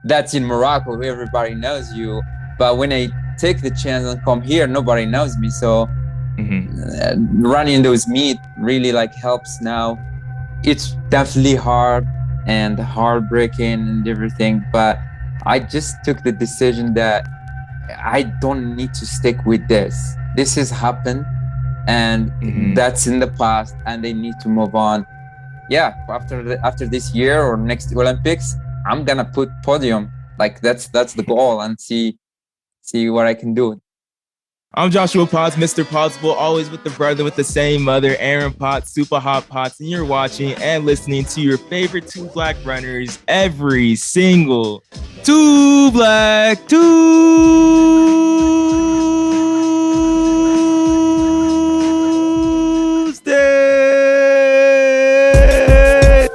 that's in Morocco, everybody knows you. But when I take the chance and come here, nobody knows me. So Hmm. running those meet really like helps now. It's definitely hard and heartbreaking and everything, but I just took the decision that I don't need to stick with this. This has happened and Hmm. that's in the past and they need to move on. Yeah, after this year or next Olympics, I'm gonna put podium. Like that's the goal and see what I can do. I'm Joshua Potts, Mr. Possible, always with the brother with the same mother, Aaron Potts, Super Hot Potts, and you're watching and listening to your favorite two black runners every single Two Black Tuesday.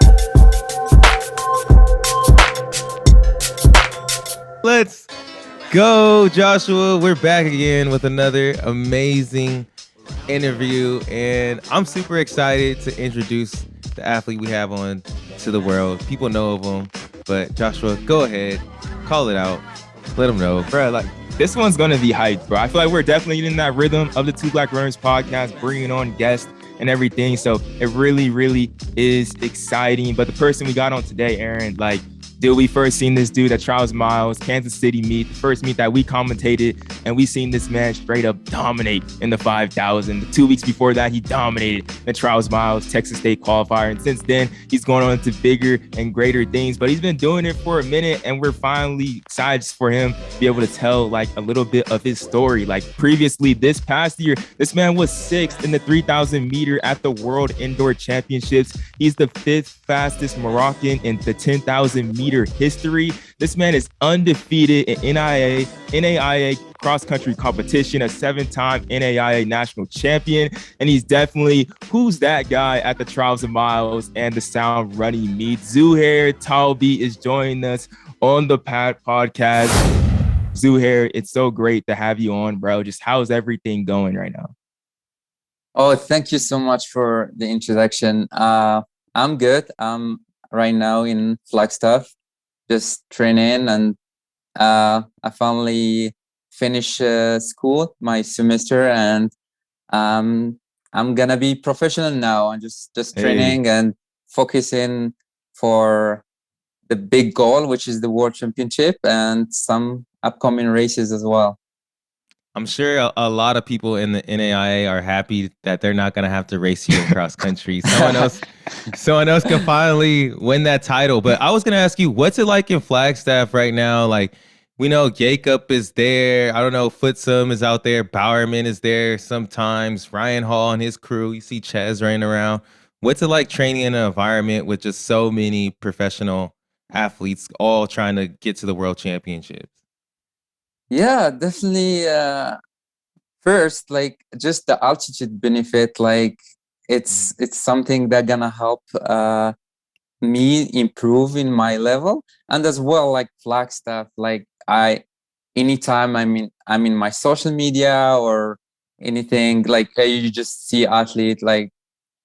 Let's go, Joshua. We're back again with another amazing interview, and I'm super excited to introduce the athlete we have on to the world. People know of him, but Joshua, go ahead, call it out, let them know, bro. Like, this one's gonna be hyped, bro. I feel like we're definitely in that rhythm of the Two Black Runners podcast, bringing on guests and everything. So it really, really is exciting. But the person we got on today, Aaron, like, dude, we first seen this dude at Trials Miles, Kansas City meet, the first meet that we commentated, and we seen this man straight up dominate in the 5,000. The 2 weeks before that, he dominated the Trials Miles, Texas State qualifier, and since then, he's going on to bigger and greater things. But he's been doing it for a minute, and we're finally excited for him to be able to tell like a little bit of his story. Like previously, this past year, this man was sixth in the 3,000 meter at the World Indoor Championships. He's the fifth fastest Moroccan in the 10,000 meter history. This man is undefeated in NAIA cross-country competition, a seven-time NAIA national champion, and he's definitely who's that guy at the Trials of Miles and the Sound Running meet. Zouhair Talbi is joining us on the podcast. Zouhair, it's so great to have you on, bro. Just how's everything going right now? Oh, thank you so much for the introduction. I'm good. I'm right now in Flagstaff, just training, and I finally finished school, my semester, and um, I'm gonna be professional now. I'm just Hey. training and focusing for the big goal, which is the World Championship and some upcoming races as well. I'm sure a lot of people in the NAIA are happy that they're not going to have to race you in cross country. Someone else can finally win that title. But I was going to ask you, what's it like in Flagstaff right now? Like, we know Jacob is there. I don't know, Footsum is out there. Bowerman is there sometimes. Ryan Hall and his crew. You see Ches running around. What's it like training in an environment with just so many professional athletes all trying to get to the world championships? Yeah, definitely. First, like just the altitude benefit, like it's something that gonna help me improve in my level, and as well like Flagstaff. Like I, anytime I'm in my social media or anything, like you just see athlete like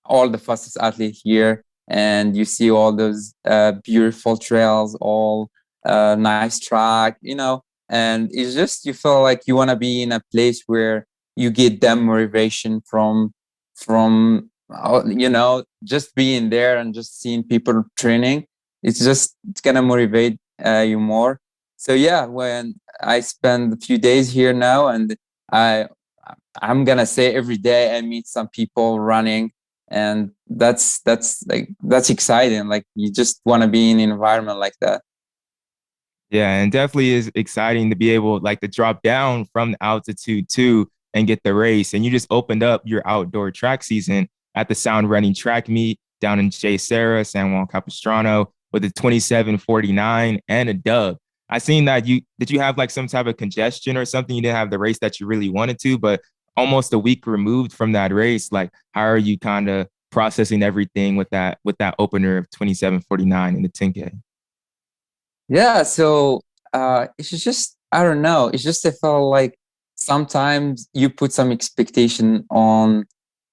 all the fastest athlete here, and you see all those beautiful trails, all nice track, and it's just you feel like you want to be in a place where you get that motivation from just being there and just seeing people training. It's gonna motivate you more. So yeah, when I spend a few days here now, and I I'm gonna say every day I meet some people running, and that's exciting. Like you just want to be in an environment like that. Yeah, and definitely is exciting to be able like to drop down from the altitude too and get the race. And you just opened up your outdoor track season at the Sound Running track meet down in J. Sarah, San Juan Capistrano with a 27:49 and a dub. I seen that you have like some type of congestion or something. You didn't have the race that you really wanted to, but almost a week removed from that race, like how are you kind of processing everything with that opener of 27:49 in the 10K? Yeah, so it's just I don't know. It's just I felt like sometimes you put some expectation on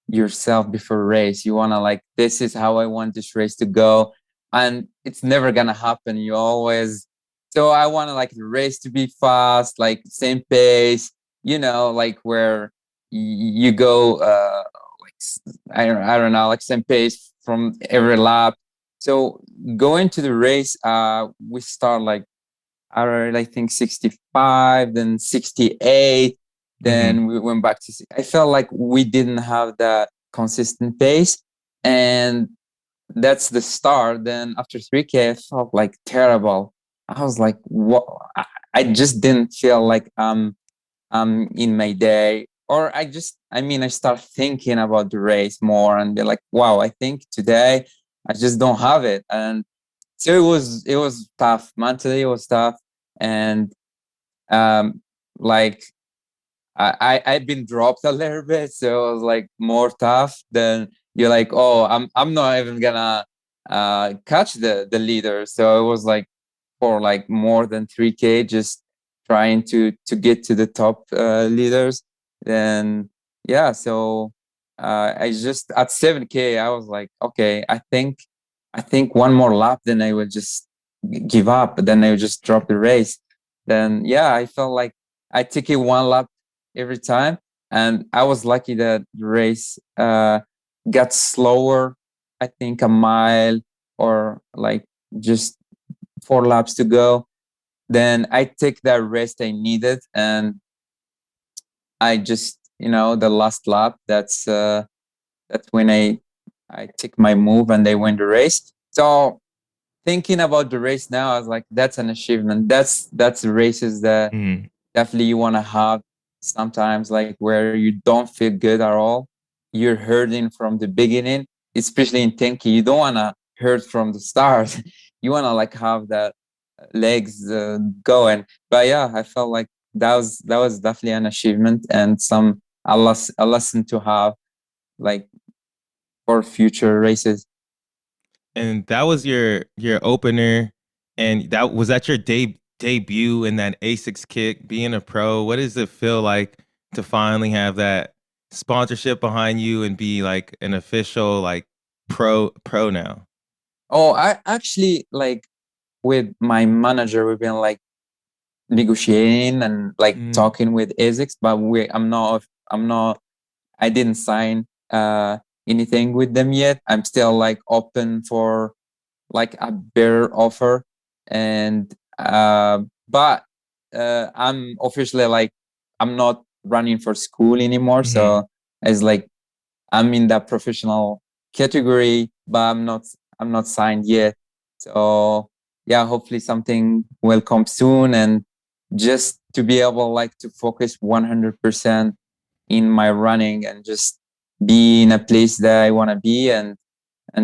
yourself before a race. You wanna like this is how I want this race to go, and it's never gonna happen. You always So I want to like the race to be fast, like same pace, like where you go, like I don't know, like same pace from every lap. So going to the race, we start like I think 65, then 68, then we went back to. I felt like we didn't have that consistent pace, and that's the start. Then after 3K, I felt like terrible. I was like, what? I just didn't feel like I'm in my day. Or I start thinking about the race more and be like, wow, I think today I just don't have it. And so it was tough. Mentally it was tough. And um like I've been dropped a little bit, so it was like more tough. Then you're like, oh, I'm not even gonna catch the leader. So it was like for like more than 3K, just trying to get to the top leaders. Then yeah, so I just at 7K, I was like, okay, I think one more lap, then I will just give up. Then I will just drop the race. Then yeah, I felt like I took it one lap every time. And I was lucky that the race got slower, I think a mile or like just 4 laps to go. Then I take that rest I needed, and I just, the last lap, that's when I take my move and they win the race. So thinking about the race now, I was like, that's an achievement. That's the races that definitely you want to have sometimes, like where you don't feel good at all. You're hurting from the beginning, especially in 10K. You don't want to hurt from the start. You want to like have that legs going. But yeah, I felt like that was definitely an achievement and a lesson to have like for future races. And that was your opener, and that your debut in that Asics kick, being a pro. What does it feel like to finally have that sponsorship behind you and be like an official like pro now? Oh, I actually like with my manager, we've been like negotiating and like talking with ASICS, but I'm not I didn't sign anything with them yet. I'm still like open for like a better offer. And but I'm officially like I'm not running for school anymore. So it's like I'm in that professional category, but I'm not signed yet. So yeah, hopefully something will come soon, and just to be able like to focus 100% in my running and just be in a place that I want to be, and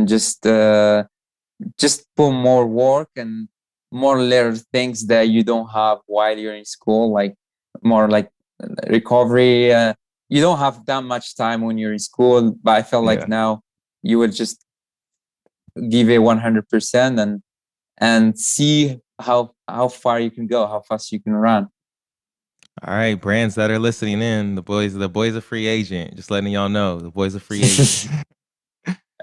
just put more work and more little things that you don't have while you're in school, like more like recovery. You don't have that much time when you're in school, but I feel like now you will just give it 100% and see how far you can go, how fast you can run. All right, brands that are listening in, the boy's a free agent. Just letting y'all know, the boy's a free agent.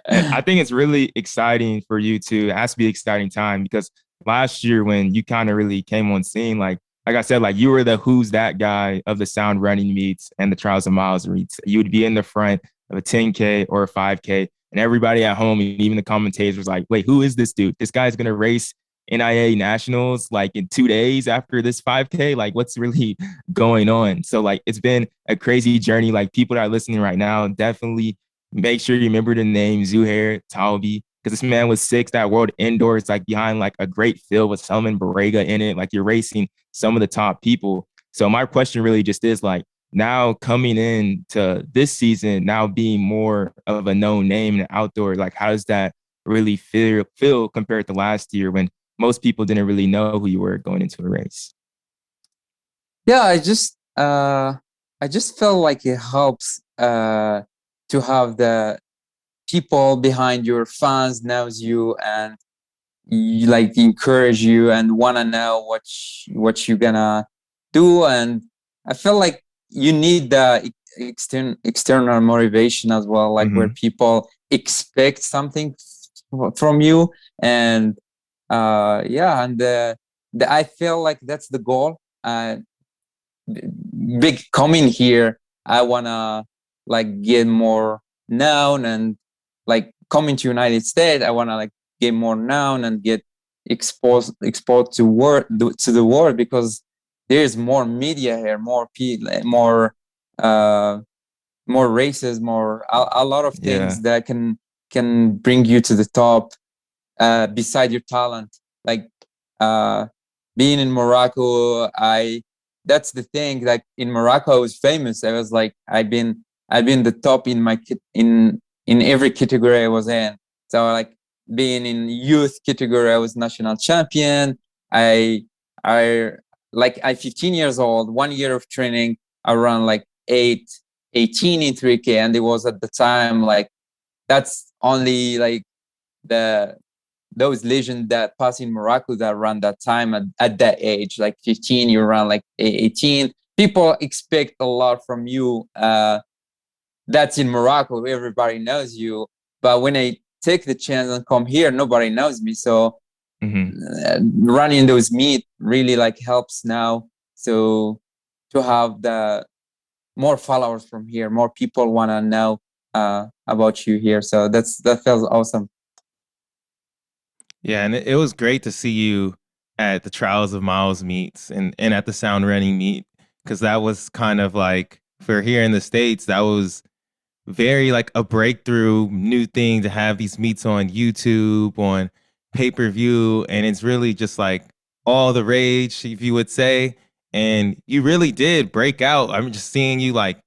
I think it's really exciting for you too. It has to be an exciting time because last year when you kind of really came on scene, like I said, like you were the who's that guy of the sound running meets and the trials and miles meets. You would be in the front of a 10K or a 5K, and everybody at home, and even the commentators, was like, "Wait, who is this dude? This guy's gonna race NIA Nationals like in 2 days after this 5K. Like, what's really going on?" So like, it's been a crazy journey. Like people that are listening right now, definitely make sure you remember the name Zouhair Talbi, because this man was sixth at World Indoors, like behind like a great field with Selman Barrega in it. Like you're racing some of the top people. So my question really just is like, now coming in to this season, now being more of a known name in outdoor, like how does that really feel compared to last year when most people didn't really know who you were going into a race? Yeah, I just felt like it helps to have the people behind your fans knows you, and you like encourage you and want to know what you're gonna do. And I feel like you need the external motivation as well, like where people expect something from you. And yeah, and I feel like that's the goal. Big coming here, I wanna like get more known, and like coming to United States, I wanna like get more known and get exposed to the world, because there's more media here, more people, uh more races, more a lot of Yeah. things that can bring you to the top, beside your talent. Like, uh, being in Morocco, that's the thing. Like in Morocco, I was famous. I was like, I've been the top in in every category I was in. So like being in youth category, I was national champion. I I I 15 years old, 1 year of training, I run like 18 in 3K, and it was at the time like that's only like the those legends that pass in Morocco that run that time at that age, like 15, you run like 18. People expect a lot from you. That's in Morocco, everybody knows you. But when I take the chance and come here, nobody knows me. So Hmm. running those meet really like helps now. So to have the more followers from here, more people want to know about you here. So that feels awesome. Yeah, and it was great to see you at the Trials of Miles meets and at the Sound Running meet, because that was kind of like, for here in the States, that was very like a breakthrough new thing to have these meets on YouTube, on pay-per-view, and it's really just like all the rage, if you would say. And you really did break out. I'm just seeing you like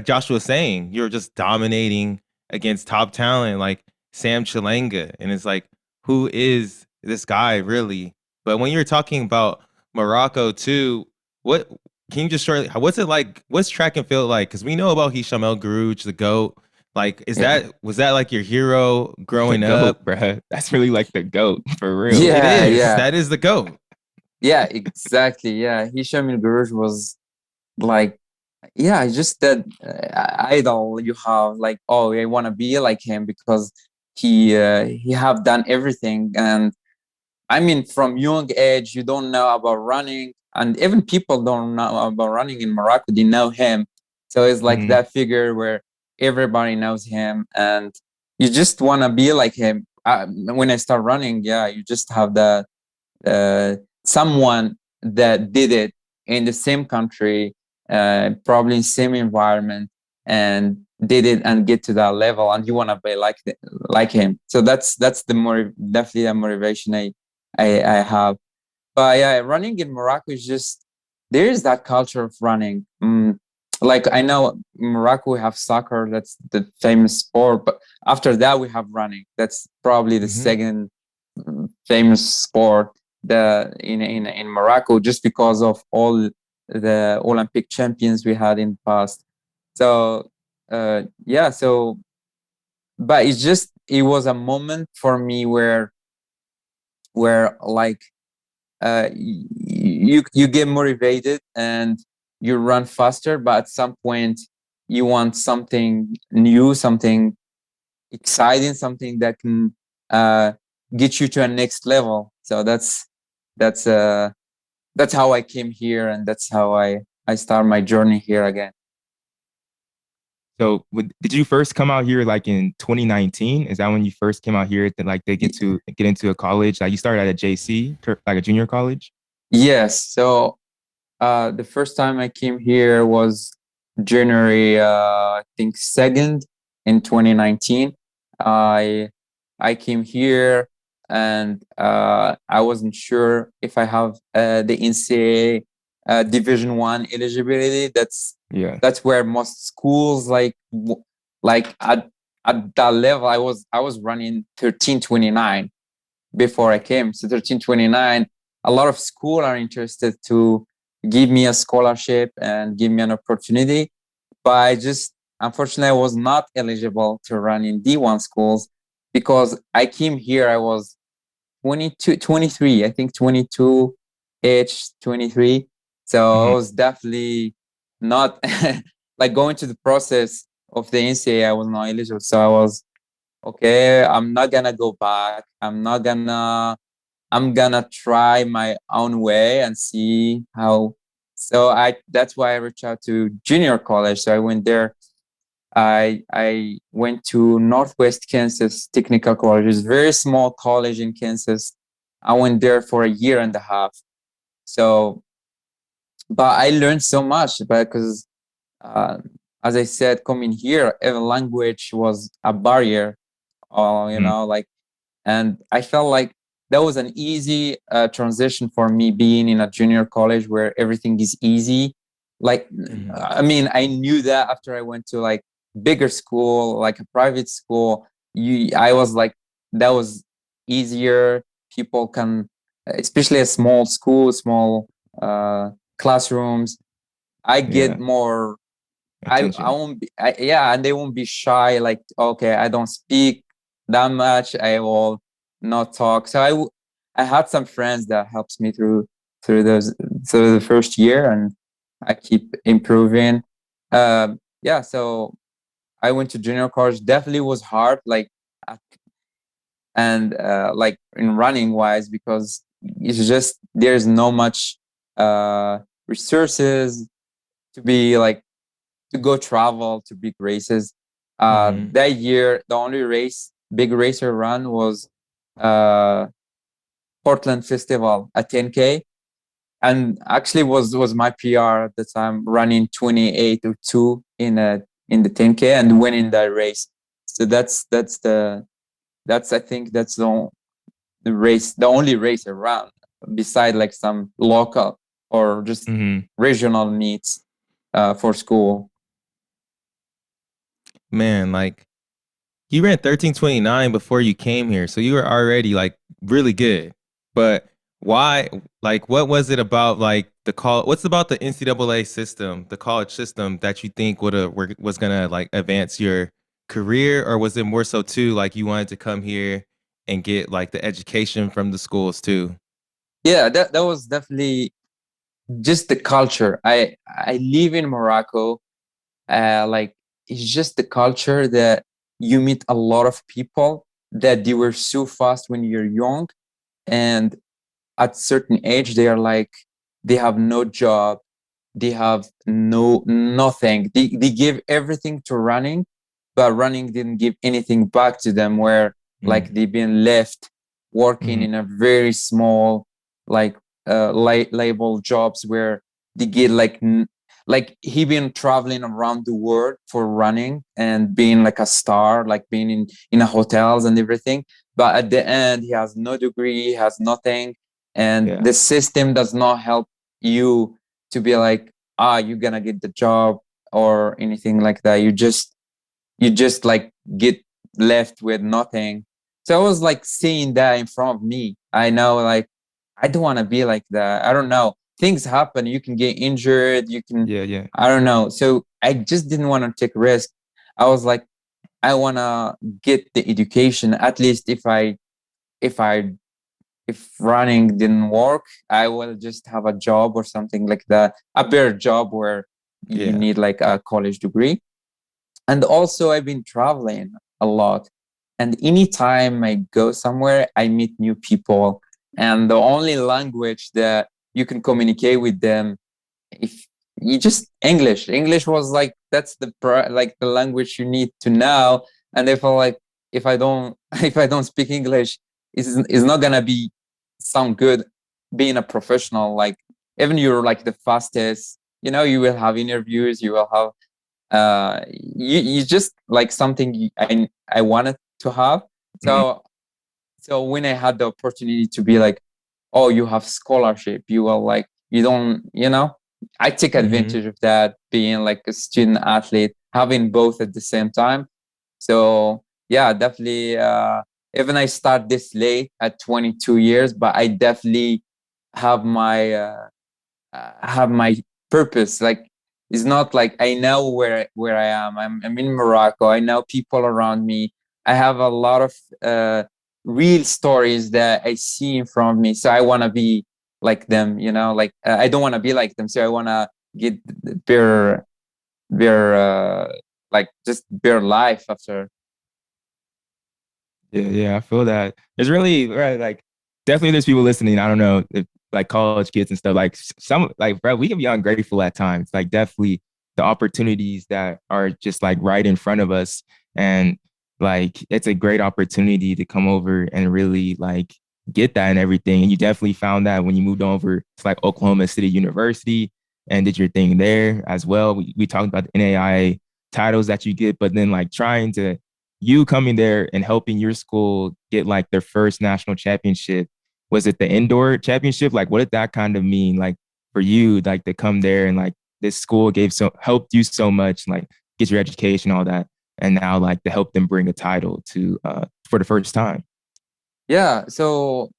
Joshua was saying, you're just dominating against top talent like Sam Chalanga. And it's like, who is this guy really? But when you're talking about Morocco too, what can you just shortly, what's it like? What's track and field like? Because we know about Hisham El Garouj, the GOAT. Like, Yeah. was that like your hero The growing goat, up? bruh. That's really like the goat for real. It Yeah, is. yeah. That is the GOAT. Yeah, exactly. Yeah, Hisham El Guruj was like, yeah, just that idol you have. Like, oh, I want to be like him because he have done everything. And I mean, from young age, you don't know about running, and even people don't know about running in Morocco. They know him, so it's like Hmm. that figure where everybody knows him, and you just want to be like him. When I start running, yeah, you just have the uh, someone that did it in the same country, probably in same environment, and did it and get to that level, and you want to be like him. So that's the more definitely a motivation I have. But yeah, running in Morocco is just there is that culture of running. Like I know in Morocco we have soccer, that's the famous sport, but after that we have running. That's probably the Hmm. second famous sport in Morocco, just because of all the Olympic champions we had in the past. So yeah, so but it was a moment for me where like you get motivated and you run faster, but at some point you want something new, something exciting, something that can uh, get you to a next level. So that's uh that's how I came here, and that's how I start my journey here again. So, did you first come out here like in 2019? Is that when you first came out here to like they get into a college? Like you started at a JC, like a junior college? Yes. So the first time I came here was January, I think 2nd in 2019. I I came here, and I wasn't sure if I have the NCAA Division 1 eligibility. Yeah. That's where most schools like at that level. I was running 13:29 before I came. So 13:29, a lot of school are interested to give me a scholarship and give me an opportunity. But I just, unfortunately, I was not eligible to run in D1 schools because I came here, I was 22, 23, I think 22, age 23. So I Hmm. was definitely not like going to the process of the NCAA, I was not eligible. So I was, okay, I'm not gonna go back. I'm not gonna I'm gonna try my own way and see how. So that's why I reached out to junior college. So I went there. I went to Northwest Kansas Technical College. It's a very small college in Kansas. I went there for a year and a half. So, but I learned so much because, uh, as I said, coming here, even language was a barrier. Mhm. Like, and I felt like that was an easy transition for me being in a junior college where everything is easy. Like, Mhm. I mean, I knew that after I went to like bigger school, like a private school. I was like, that was easier. People can, especially a small school, small uh, classrooms. I get Yeah. more. I Attention. won't be. Yeah, and they won't be shy. Like, okay, I don't speak that much. I will not talk. So I had some friends that helps me through through the first year, and I keep improving. Yeah, so I went to junior college. Definitely was hard. Like, uh, and like in running wise, because it's just there's no much uh resources to be like to go travel to big races. Mhm. That year, the only big race I run was uh, Portland Festival at 10K, and actually was my PR at the time, running 28:02 in the 10K and winning that race. So that's I think that's the race, the only race I ran beside like some local or just Hmm. regional meets for school. Man, like you ran 13:29 before you came here, so you were already like really good. But why? Like, what was it about like the call? What's about the NCAA system, the college system, that you think was gonna like advance your career, or was it more so too like you wanted to come here and get like the education from the schools too? Yeah, that was definitely just the culture. I live in Morocco. Like it's just the culture that you meet a lot of people that they were so fast when you're young, and at certain age they are like they have no job, they have nothing. They give everything to running, but running didn't give anything back to them. Where like Mm. they've been left working Hmm. in a very small like label jobs where they get like like he been traveling around the world for running and being like a star, like being in a hotels and everything. But at the end, he has no degree, he has nothing, and Yeah. the system does not help you to be like, you're gonna get the job or anything like that. You just like get left with nothing. So I was like seeing that in front of me. I know, like, I don't want to be like that. I don't know. Things happen. You can get injured. You can, Yeah. Yeah. I don't know. So I just didn't want to take risk. I was like, I want to get the education. At least if I, if running didn't work, I will just have a job or something like that. A better job where you Yeah. need like a college degree. And also, I've been traveling a lot. And anytime I go somewhere, I meet new people. And the only language that you can communicate with them, if you just English was like that's like the language you need to know. And if I like if I don't if I don't speak English, it's not gonna be sound good being a professional. Like even you're like the fastest, you will have interviews, you will have you just like something I wanted to have. Hmm. So when I had the opportunity to be like, oh, you have scholarship, you will like you don't I take Mhm. advantage of that, being like a student athlete, having both at the same time. So yeah, definitely even I start this late at 22 years, but I definitely have my purpose. Like it's not like I know where I am. I'm in Morocco. I know people around me. I have a lot of real stories that I see in front of me. So I want to be like them. Like I don't want to be like them. So I want to get their like just their life after. Yeah. Yeah. I feel that. It's really right. Like definitely there's people listening. I don't know if like college kids and stuff. Like some like bro, we can be ungrateful at times. Like definitely the opportunities that are just like right in front of us. And like it's a great opportunity to come over and really like get that and everything. And you definitely found that when you moved over to like Oklahoma City University and did your thing there as well. We talked about the NAIA titles that you get, but then like trying to you coming there and helping your school get like their first national championship. Was it the indoor championship? Like, what did that kind of mean? Like for you, like to come there and like this school gave so helped you so much, like get your education, all that, and now like to help them bring a title to for the first time. Yeah, so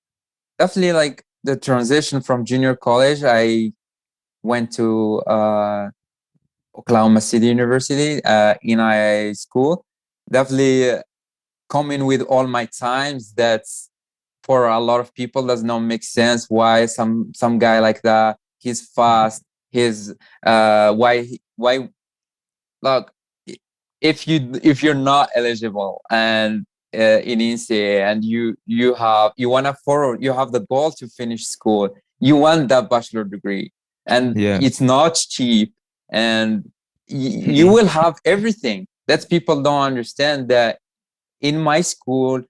definitely like the transition from junior college, I went to Oklahoma City University, NIA school. Definitely coming with all my times. That's for a lot of people does not make sense. Why some guy like that? He's fast. He's why look, if you're not eligible and in NCAA and you want to forward, you have the goal to finish school, you want that bachelor degree, and Yeah. it's not cheap, and you Mm-hmm. will have everything. That's people don't understand that in my school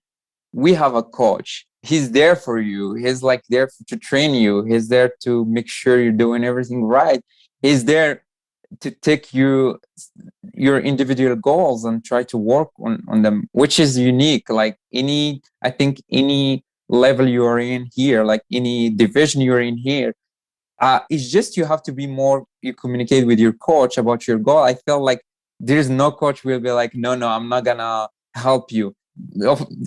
we have a coach. He's there for you. He's like there to train you. He's there to make sure you're doing everything right. He's there to take you your individual goals and try to work on them, which is unique. Like any, I think any level you are in here, like any division you're in here, it's just you have to be more, you communicate with your coach about your goal. I feel like there's no coach will be like, no, I'm not gonna help you.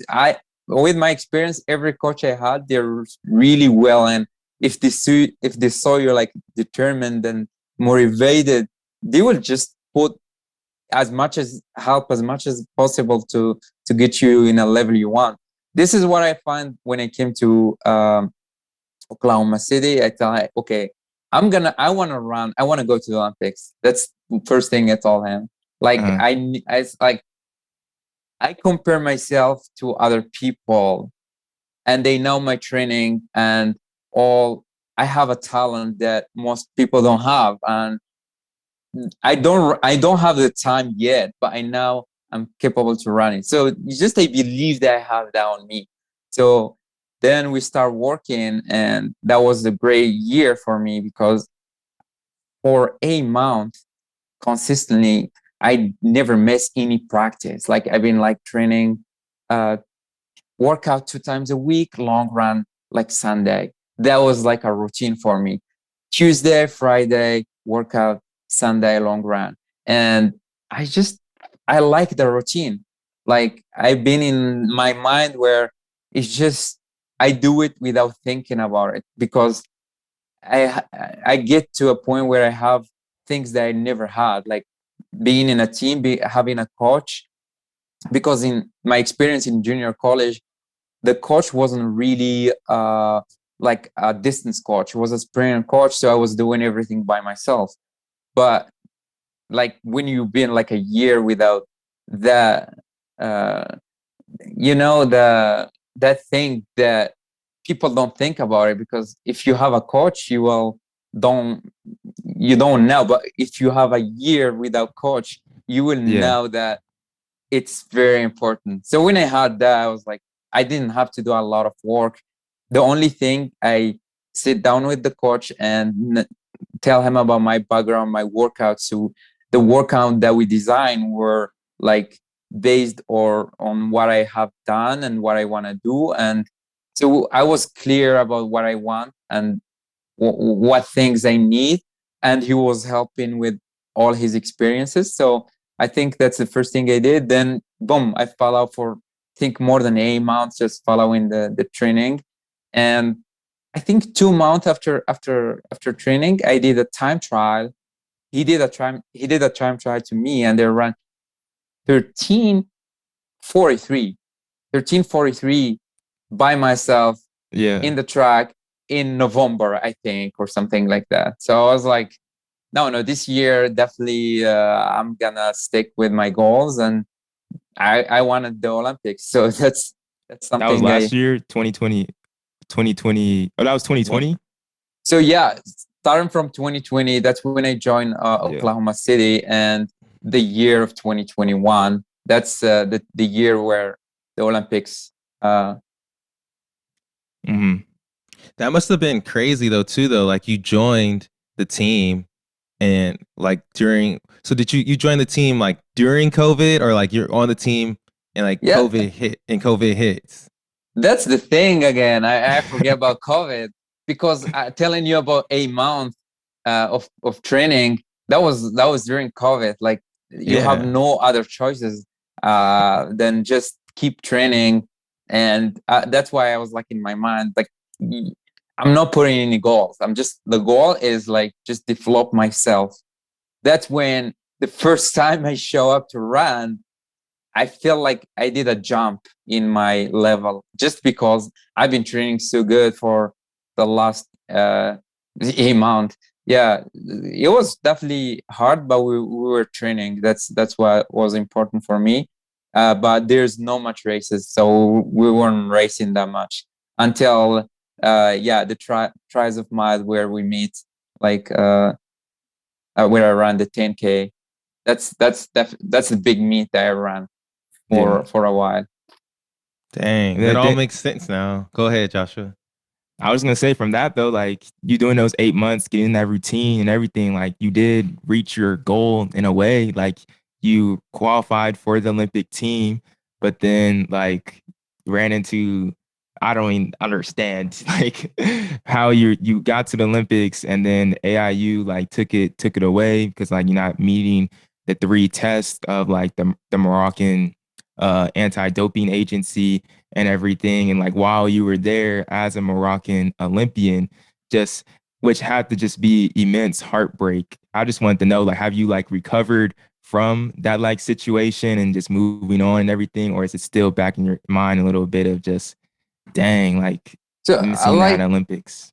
I, with my experience, every coach I had, they're really well, and if they saw you're like determined and motivated, they will just put as much as help as much as possible to get you in a level you want. This is what I find when I came to Oklahoma City. I thought, okay, I want to run. I want to go to the Olympics. That's the first thing I told him. Like Uh, like I compare myself to other people, and they know my training and all. I have a talent that most people don't have, and I don't have the time yet, but I know I'm capable to run it. So it's just I believe that I have that on me. So then we start working, and that was a great year for me because for a month consistently, I never miss any practice. Like I've been like training, uh, workout 2 times a week, long run like Sunday. That was like a routine for me. Tuesday, Friday, workout, Sunday, long run. And I just, I like the routine. Like I've been in my mind where it's just, I do it without thinking about it because I, I get to a point where I have things that I never had, like being in a team, having a coach. Because in my experience in junior college, the coach wasn't really like a distance coach. It was a sprint coach, so I was doing everything by myself. But like when you've been like a year without that, uh, that thing that people don't think about it, because if you have a coach, don't you don't know. But if you have a year without coach, you will yeah. know that it's very important. So when I had that, I was like, I didn't have to do a lot of work. The only thing, I sit down with the coach and tell him about my background, my workouts. So the workout that we designed were like based or on what I have done and what I want to do. And so I was clear about what I want and what things I need. And he was helping with all his experiences. So I think that's the first thing I did. Then boom, I follow for I think more than 8 months just following the training. And I think 2 months after training, I did a time trial. He did a time trial to me, and they ran 13:43, 13:43 by myself Yeah. in the track in November, I think, or something like that. So I was like, no, this year definitely I'm gonna stick with my goals, and I wanted the Olympics. So that's That was something last I year, 2020. 2020. Oh, that was 2020. So yeah, starting from 2020, that's when I joined Yeah. Oklahoma City, and the year of 2021. That's the year where the Olympics. Mm-hmm. That must have been crazy though, too. Though, like you joined the team, and like during. So did you join the team like during COVID, or like you're on the team and like Yeah, COVID hit and COVID hits? that's the thing again. I forget about COVID, because telling you about a month of training, that was during COVID. Like, you have Yeah. no other choices than just keep training, and that's why I was like in my mind, like, I'm not putting any goals. The goal is like just develop myself. That's when the first time I show up to run, I feel like I did a jump in my level, just because I've been training so good for the last a month. Yeah, it was definitely hard, but we were training. That's what was important for me. But there's no much races, so we weren't racing that much until the tries of mile where we meet, like where I ran the 10K. That's the big meet that I ran Yeah. for a while. Dang, that That, all that, makes sense now. Go ahead, Joshua. I was gonna say from that though, like you doing those 8 months, getting that routine and everything, like you did reach your goal in a way. Like you qualified for the Olympic team, but then like ran into I don't even understand like how you got to the Olympics and then AIU like took it away because like you're not meeting the three tests of like the Moroccan anti-doping agency and everything. And like while you were there as a Moroccan Olympian, just which had to just be immense heartbreak. I just wanted to know, like, have you like recovered from that like situation and just moving on and everything, or is it still back in your mind a little bit of just dang, like So I missing that like Olympics?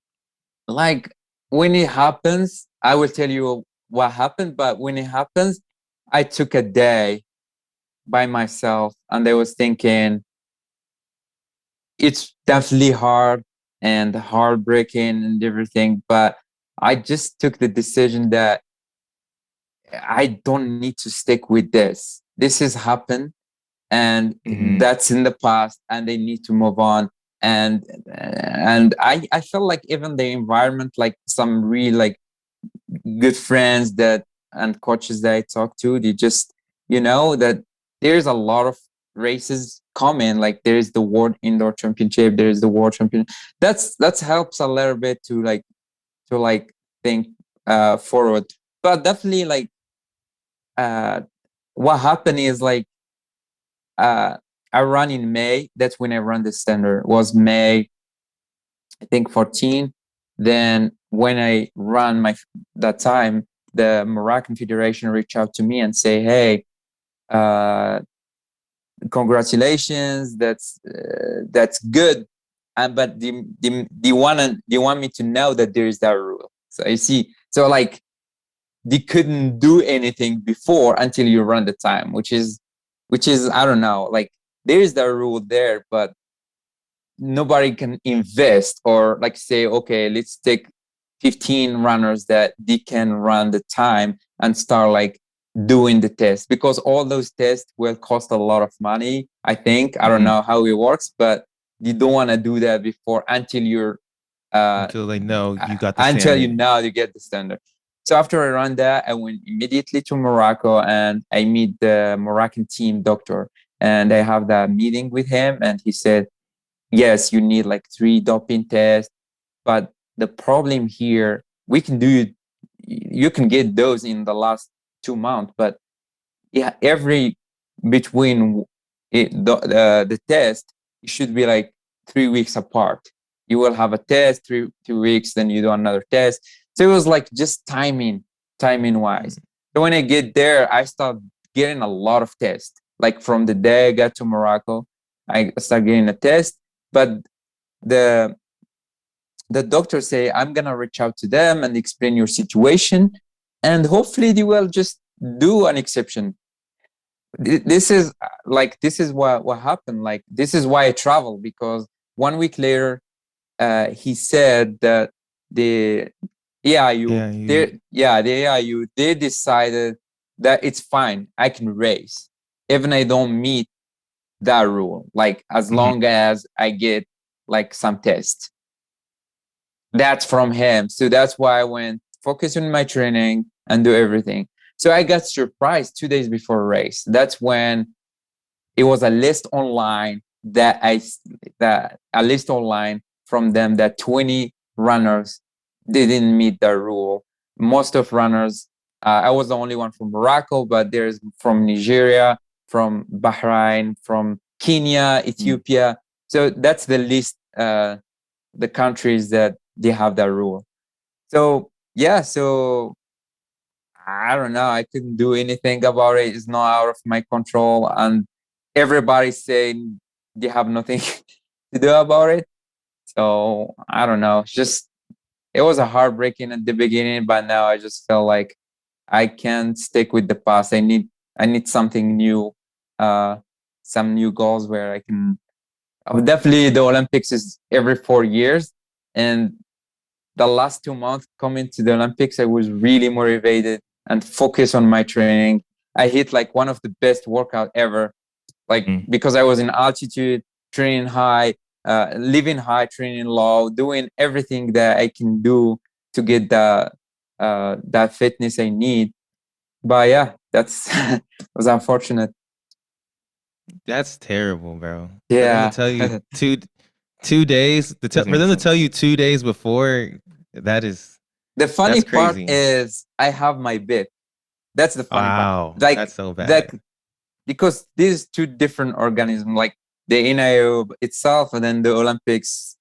like when it happens, I will tell you what happened. But when it happens, I took a day by myself, and I was thinking, it's definitely hard and heartbreaking and everything. But I just took the decision that I don't need to stick with this. This has happened, and Mm-hmm. that's in the past, and they need to move on. And I felt like even the environment, like some really like good friends that and coaches that I talk to, they just, that there's a lot of races coming. Like, there's the World Indoor Championship, there's the World Champion. That's helps a little bit to think forward. But definitely, like, uh what happened is, like, uh I run in May. That's when I run the standard. Was May, I think, 14. Then when I run that time, the Moroccan Federation reached out to me and say, "Hey, uh, congratulations. That's good." And but they want me to know that there is that rule. So you see, so like, they couldn't do anything before until you run the time, which is I don't know. Like, there is that rule there, but nobody can invest or like say, okay, let's take 15 runners that they can run the time and start like doing the test, because all those tests will cost a lot of money. I think, I don't Mm-hmm. know how it works, but you don't want to do that before, until you're Until they know you got the until standard. you get the standard. So after I ran that, I went immediately to Morocco, and I meet the Moroccan team doctor, and I have that meeting with him, and he said, yes, you need like 3 doping tests, but the problem here, we can do it. You can get those in the last 2 months, but yeah, every between the test, it should be like 3 weeks apart. You will have a test 3 weeks, then you do another test. So it was like just timing wise. So when I get there, I start getting a lot of tests. Like, from the day I got to Morocco, I start getting a test. But the the doctors say, I'm gonna reach out to them and explain your situation, and hopefully they will just do an exception. This is what happened. Like, this is why I travel, because 1 week later, he said that the AIU, the AIU, they decided that it's fine. I can race even I don't meet that rule. Like as long as I get like some test. That's from him. So that's why I went focus on my training and do everything. So I got surprised 2 days before race. That's when it was a list online that a list online from them that 20 runners didn't meet the rule. Most of runners, I was the only one from Morocco, but there's from Nigeria, from Bahrain, from Kenya, Ethiopia. So that's the list, the countries that they have that rule. So yeah, so I don't know. I couldn't do anything about it. It's not out of my control, and everybody's saying they have nothing to do about it. So I don't know. It's just it was a heartbreaking at the beginning, but now I just felt like I can't stick with the past. I need something new, some new goals where I can. Definitely, the Olympics is every 4 years, and the last 2 months coming to the Olympics, I was really motivated and focused on my training. I hit like one of the best workout ever, like because I was in altitude, training high, living high, training low, doing everything that I can do to get that fitness I need. But yeah, that's was unfortunate. That's terrible, bro. For them to Yeah. tell you 2 days for them to tell you 2 days before, that is The funny that's part crazy. is I have my bib. That's the funny Wow, part. Like that's so bad. that because these two different organisms, like the NAIA itself and then the Olympics,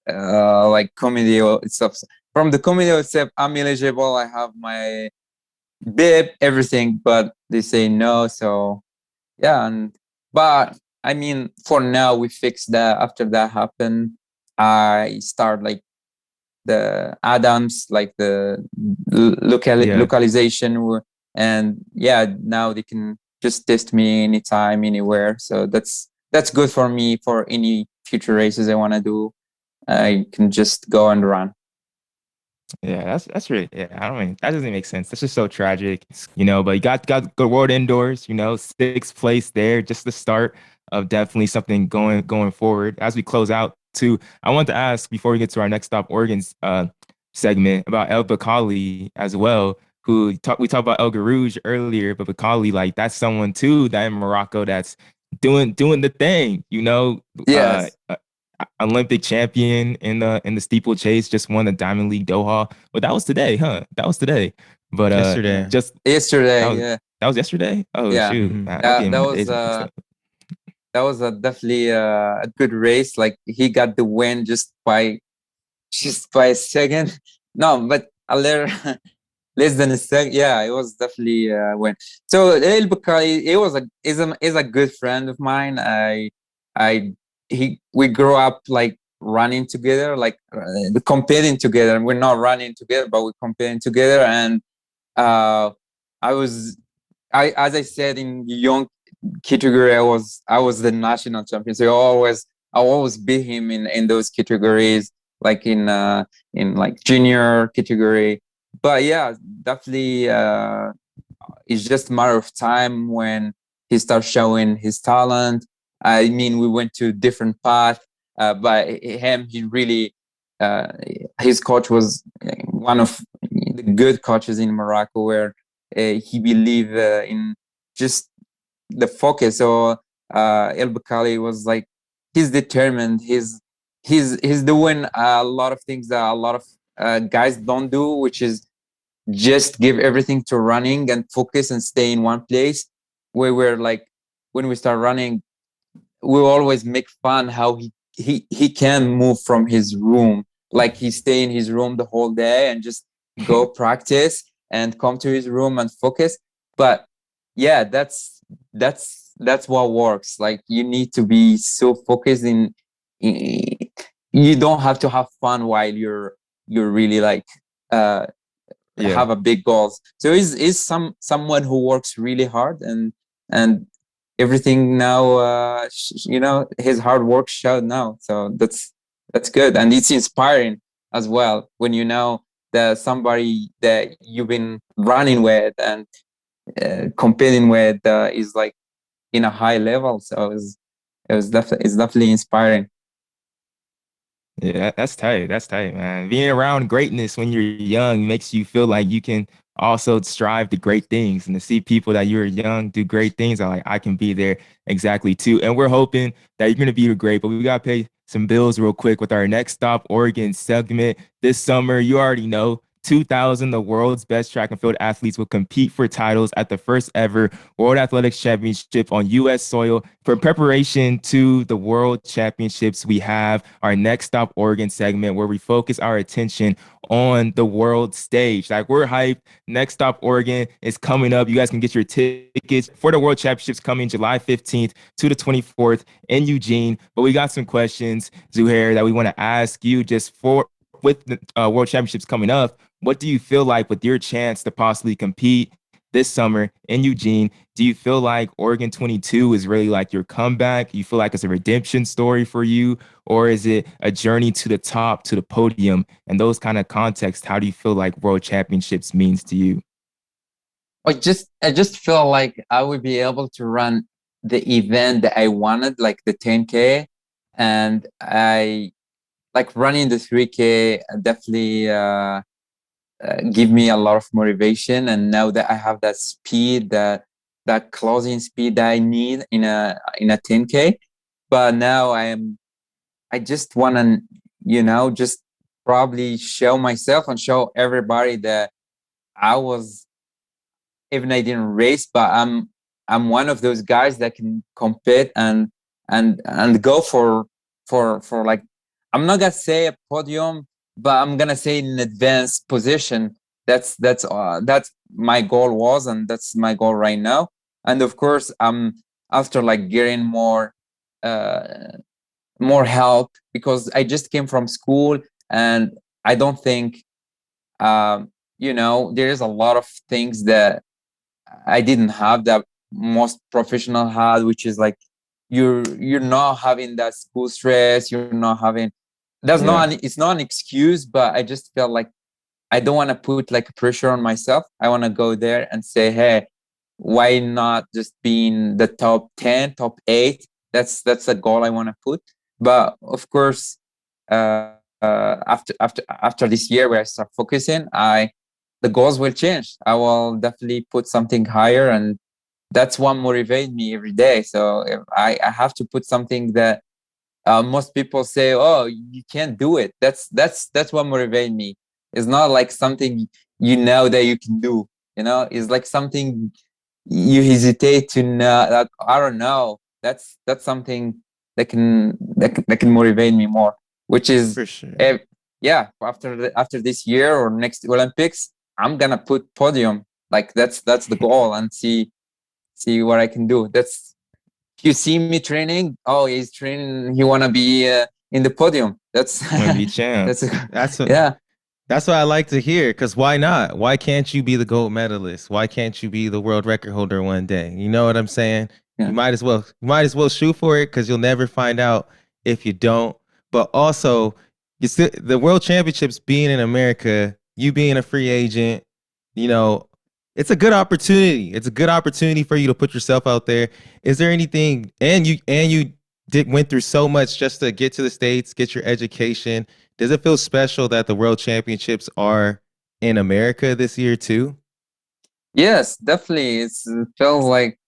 like committee itself. From the committee itself, I'm eligible. I have my bib, everything, but they say no. So yeah, but I mean, for now we fixed that. After that happened, I start like the Adams, like the localization, and yeah, now they can just test me anytime, anywhere. So that's good for me for any future races I want to do. I can just go and run. Yeah, that's really I don't mean that doesn't make sense. That's just so tragic, But you got the world indoors, 6th place there, just the start of definitely something going forward. As we close out, too, I want to ask before we get to our next stop Oregon's segment about El Bakali as well. We talked about El Garouge earlier, but Bakali, like that's someone too that in Morocco that's doing the thing, Yes. Olympic champion in the steeplechase, just won the Diamond League Doha. But that was today, huh? That was today. But yesterday. just Yesterday, yeah. that was yesterday. Oh Yeah. shoot, Mhm. I'm getting That my was days mixed up. that was definitely a good race. Like he got the win just by a second. No, but a little less than a second. Yeah, it was definitely a win. So El Bukhari, it was is a good friend of mine. I we grew up like running together, like competing together. We're not running together, but we're competing together. And uh, I was as I said in young category, I was the national champion. So I always beat him in those categories, like in like junior category. But yeah, definitely it's just a matter of time when he starts showing his talent. I mean, we went to different path, but he really his coach was one of the good coaches in Morocco, where he believed in just the focus. So El Bakali was like he's determined. He's doing a lot of things that a lot of guys don't do, which is just give everything to running and focus and stay in one place. Where we're like when we start running, we always make fun how he can move from his room, like he stay in his room the whole day and just go practice and come to his room and focus. But yeah, that's what works. Like you need to be so focused in you don't have to have fun while you're really like uh have a big goals. So is someone who works really hard and everything now his hard work showed now. So That's good, and it's inspiring as well when you know that somebody that you've been running with and competing with is like in a high level. So it's definitely inspiring. Yeah, that's tight. That's tight, man. Being around greatness when you're young makes you feel like you can also strive to great things, and to see people that you're young do great things, I like I can be there exactly too. And we're hoping that you're gonna be great, but we gotta pay some bills real quick with our next stop Oregon segment this summer. You already know. 2000, the world's best track and field athletes will compete for titles at the first ever World Athletics Championship on U.S. soil. For preparation to the World Championships, we have our Next Stop Oregon segment where we focus our attention on the world stage. Like, we're hyped. Next Stop Oregon is coming up. You guys can get your tickets for the World Championships coming July 15th to the 24th in Eugene. But we got some questions, Zouhair, that we want to ask you just for with the World Championships coming up. What do you feel like with your chance to possibly compete this summer in Eugene? Do you feel like Oregon 22 is really like your comeback? You feel like it's a redemption story for you? Or is it a journey to the top, to the podium? And those kind of contexts, how do you feel like World Championships means to you? I just feel like I would be able to run the event that I wanted, like the 10K, and I like running the 3K definitely give me a lot of motivation. And now that I have that speed, that closing speed that I need in a 10K, but now I just want to, just probably show myself and show everybody that I was, even I didn't race, but I'm one of those guys that can compete and go for like, I'm not gonna say a podium, but I'm gonna say an advanced position. That's my goal was, and that's my goal right now. And of course, I'm after like getting uh more help, because I just came from school, and I don't think there is a lot of things that I didn't have that most professional had, which is like you're not having that school stress. You're not having Yeah. it's not an excuse, but I just felt like I don't want to put like pressure on myself. I want to go there and say, hey, why not just being the top 10, top 8? That's a goal I want to put. But of course, after this year where I start focusing, I the goals will change. I will definitely put something higher, and that's what motivates me every day. So if I have to put something that most people say, oh, you can't do it. That's what motivates me. It's not like something that you can do. It's like something you hesitate to know. Like, I don't know. That's something that can motivate me more. Which is, For sure. if, yeah, after this year or next Olympics, I'm gonna put podium. Like that's the goal, and see what I can do. That's if you see me training. Oh, he's training. He wanna be in the podium. That's Want to be champ. that's That's what yeah. that's what I like to hear. Cause why not? Why can't you be the gold medalist? Why can't you be the world record holder one day? You know what I'm saying? Yeah. You might as well shoot for it, because you'll never find out if you don't. But also, the world championships being in America, you being a free agent, you know, it's a good opportunity. It's a good opportunity for you to put yourself out there. Is there anything, and you went through so much just to get to the States, get your education. Does it feel special that the world championships are in America this year too? Yes, definitely. It feels like,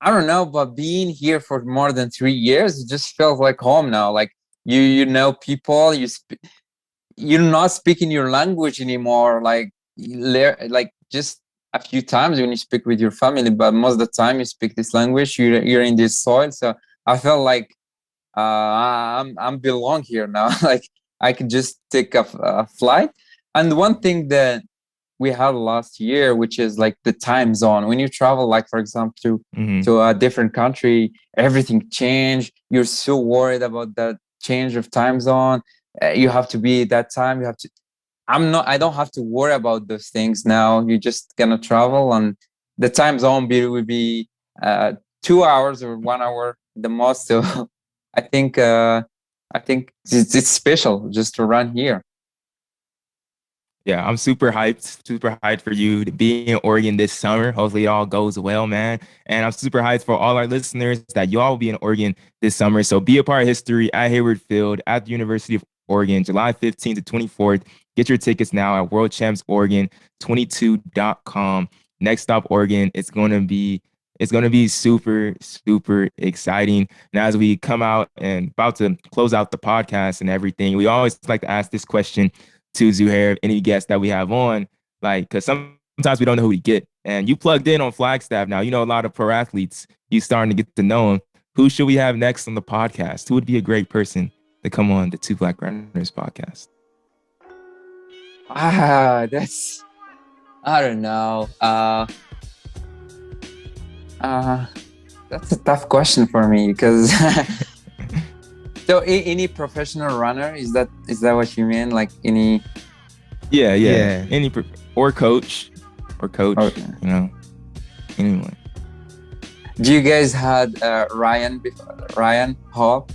I don't know, but being here for more than 3 years, it just feels like home now. Like you know people, you're not speaking your language anymore. Like like just a few times when you speak with your family, but most of the time you speak this language. You're in this soil, so I felt like I'm belong here now. Like I can just take a flight. And one thing that we had last year, which is like the time zone. When you travel, like for example, to Hmm. to a different country, everything changed. You're so worried about that change of time zone. You have to be at that time. You have to. I don't have to worry about those things now. You're just gonna travel, and the time zone will be uh, 2 hours or 1 hour the most. So I think I think it's special just to run here. Yeah, I'm super hyped for you to be in Oregon this summer. Hopefully, it all goes well, man. And I'm super hyped for all our listeners that you all will be in Oregon this summer. So be a part of history at Hayward Field at the University of Oregon, July 15th to 24th. Get your tickets now at worldchampsoregon22.com. Next Stop Oregon. It's going to be super, super exciting. Now, as we come out and about to close out the podcast and everything, we always like to ask this question to Zouhair, any guests that we have on, like, because sometimes we don't know who we get. And you plugged in on Flagstaff now. You know a lot of pro athletes. You starting to get to know them. Who should we have next on the podcast? Who would be a great person to come on the Two Black Runners podcast? That's, I don't know. That's a tough question for me because so any professional runner, is that what you mean? Like any? Yeah. Or coach, Okay. you know, anyone. Do you guys had Ryan Hall?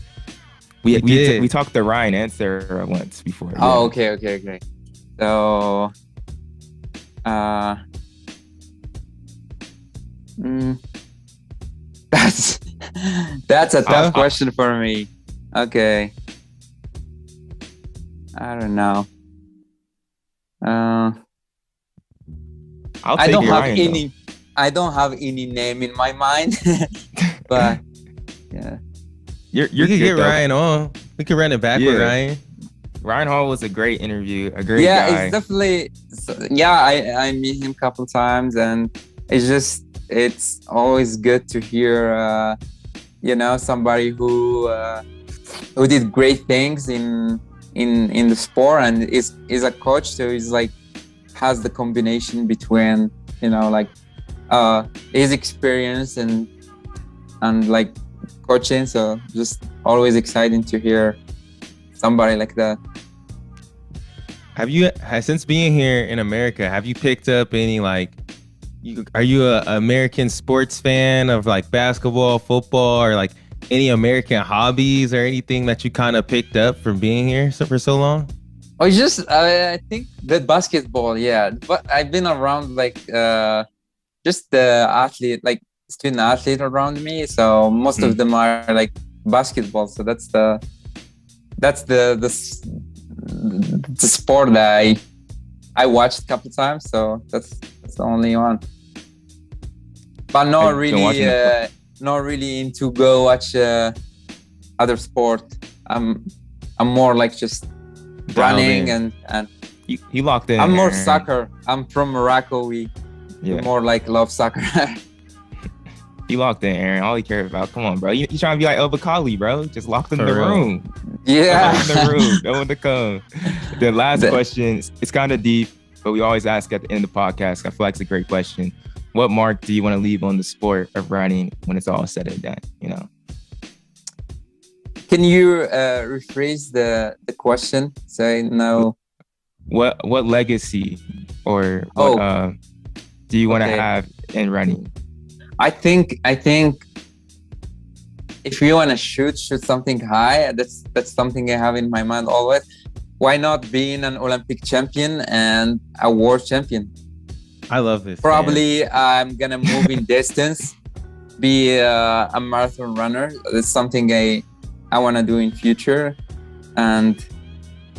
We talked to Ryan and Sarah once before. Oh, okay. So, that's a tough question for me. Okay, I don't know. I'll I take don't have Ryan, any. I don't have any name in my mind, but yeah. You're You could good, get though. Ryan on. We could run it back with Ryan. Ryan Hall was a great interview, a great Yeah, guy. it's definitely. Yeah, I meet him a couple times, and it's always good to hear, somebody who did great things in the sport and is a coach, so he's like has the combination between his experience and like coaching. So just always exciting to hear somebody like that. Have you, since being here in America, have you picked up any are you a American sports fan of like basketball, football, or like any American hobbies or anything that you kind of picked up from being here for so long? Oh, just I think the basketball, yeah. But I've been around just the athlete, like student athlete around me. So most of them are like basketball. So that's the sport that I watched a couple times. So that's the only one. But not really into go watch other sport. I'm more like just running and you locked in. I'm more soccer. I'm from Morocco. We more like love soccer. You locked in, Aaron. All he cared about. Come on, bro. You trying to be like El Bakali, bro. Just locked in the room. Yeah. Locked in the room. No one to come. The last question, it's kind of deep, but we always ask at the end of the podcast. I feel like it's a great question. What mark do you want to leave on the sport of running when it's all said and done? You know. Can you rephrase the question? Say no. What legacy or what do you want to have in running? I think if you want to shoot something high, that's something I have in my mind always. Why not being an Olympic champion and a world champion? I love this. Probably I'm gonna move in distance, be a marathon runner. That's something I want to do in future, and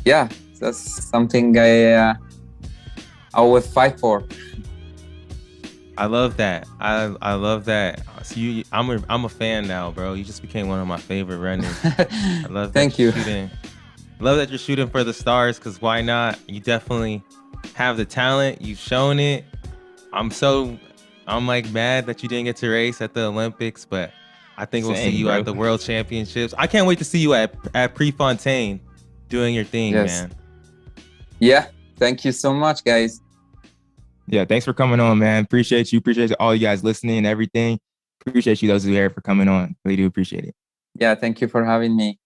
yeah, that's something I will fight for. I love that. I love that. So I'm a fan now, bro. You just became one of my favorite runners. I love that. Thank you. Love that you're shooting for the stars, because why not? You definitely have the talent. You've shown it. I'm like mad that you didn't get to race at the Olympics, but I think we'll see you at the World Championships. I can't wait to see you at Prefontaine doing your thing, man. Yeah. Thank you so much, guys. Yeah, thanks for coming on, man. Appreciate you. Appreciate all you guys listening and everything. Appreciate you, those who are here, for coming on. Really do appreciate it. Yeah, thank you for having me.